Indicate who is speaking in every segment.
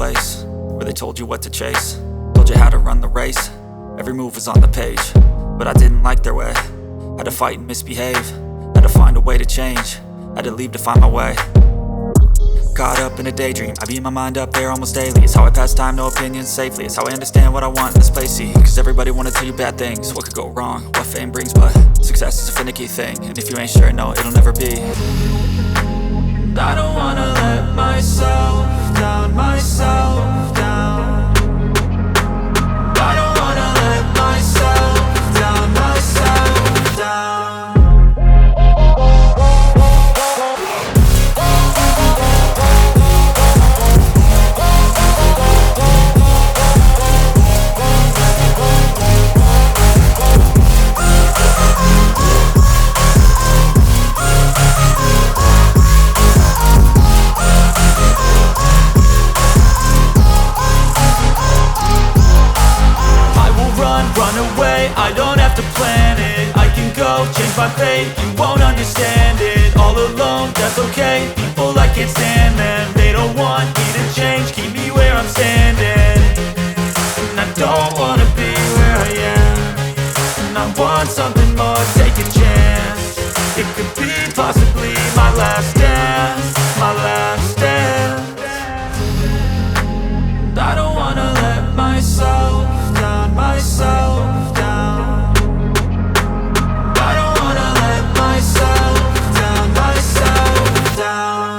Speaker 1: place where they told you what to chase, told you how to run the race. Every move was on the page, but I didn't like their way. Had to fight and misbehave, had to find a way to change, had to leave to find my way. Caught up in a daydream, I beat my mind up there almost daily. It's how I pass time, no opinions safely. It's how I understand what I want in this place, see. Cause everybody wanna tell you bad things, what could go wrong, what fame brings. But success is a finicky thing, and if you ain't sure, no, it'll never be. I don't wanna let myself down, myself down. I don't wanna let myself down, myself down. Run away, I don't have to plan it. I can go, change my fate, you won't understand it. All alone, that's okay, people I can't stand them. They don't want me to change, keep me where I'm standing. And I don't wanna be where I am, and I want something more, take a chance. It could be possibly my last dance, my last dance. I don't wanna let myself down, myself down. I don't wanna let myself down, myself down.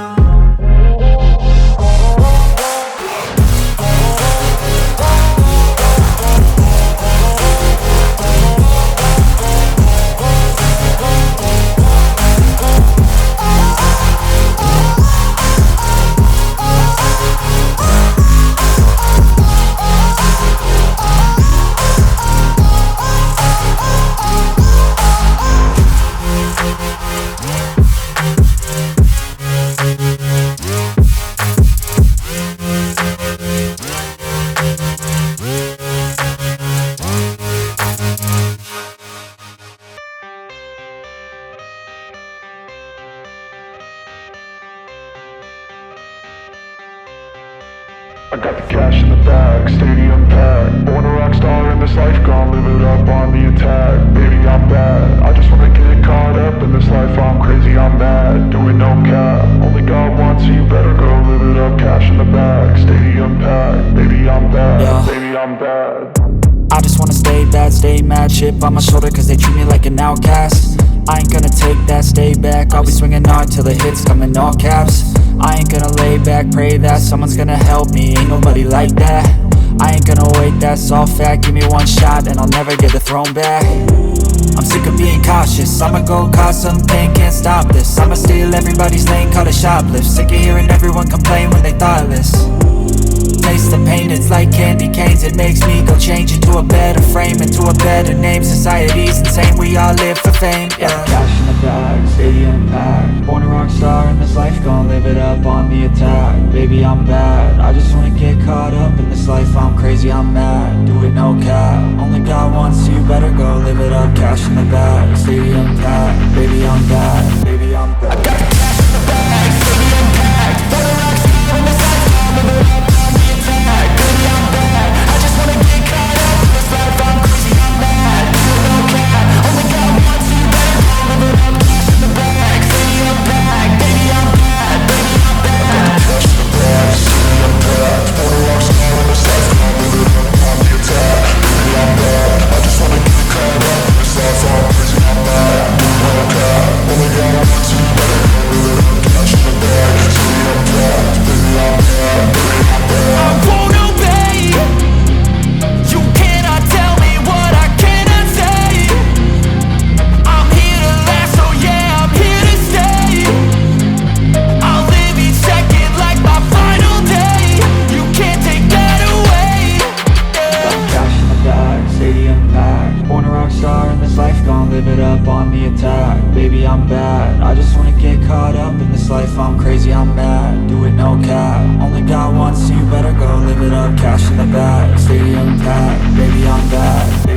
Speaker 2: I got the cash in the bag, stadium packed. Born a rock star in this life, gonna live it up on the attack. Baby, I'm bad, I just wanna get caught up in this life. I'm crazy, I'm mad, doing no cap. Only God wants you, better go live it up. Cash in the bag, stadium packed. Baby, I'm bad,
Speaker 1: yeah.
Speaker 2: Baby, I'm bad.
Speaker 1: I just wanna stay bad, stay mad. Chip on my shoulder cause they treat me like an outcast. I ain't gonna take that, stay back. I'll be swinging hard till the hits come in all caps. I ain't gonna lay back, pray that someone's gonna help me. Ain't nobody like that. I ain't gonna wait, that's all fact. Give me one shot and I'll never get the throne back. I'm sick of being cautious, I'ma go cause something, can't stop this. I'ma steal everybody's lane, call it shoplift. Sick of hearing everyone complain when they thoughtless. Taste the pain, it's like candy canes. It makes me go change into a better frame, into a better name. Society's insane, we all live for fame, yeah. Cash in the bag, stadium packed. Born a rock star in this life, gonna live it up on the attack. Baby, I'm bad, I just wanna get caught up in this life. I'm crazy, I'm mad, do it no cap. Only God wants you, better go live it up. Cash in the bag, stadium packed. Baby, I'm bad, baby, I'm bad. I got the cash in the bag, stadium packed. Born a rock star in this life, gonna live it up. Baby, I'm bad, I just wanna get caught up in this life. I'm crazy, I'm mad, do it no cap. Only God wants you, better go live it up. Cash in the bag, stadium packed. Baby, I'm bad, baby, I'm bad. Cash in the bag, stadium packed. Born a rock star in this life, gonna live it up on the attack. Baby, I'm bad, I just wanna get caught up in this life. I'm crazy, I'm mad, do it no cap. Only God wants you, better go live it up. Cash in the bag, stadium packed. Baby, I'm bad, baby, I'm bad. I won't obey. You cannot tell me what I cannot say. I'm here to last, so yeah, I'm here to stay. I'll live each second like my final day. You can't take that away. Yeah. Cash in the bag, stadium packed. Born a rock star in this life, gonna live it up on the attack. Baby, I'm bad, I just wanna get caught up in this life. I'm crazy, I'm mad, do it no cap. Only God wants you, better go live it up. Cash in the bag, stadium packed. Baby, I'm bad.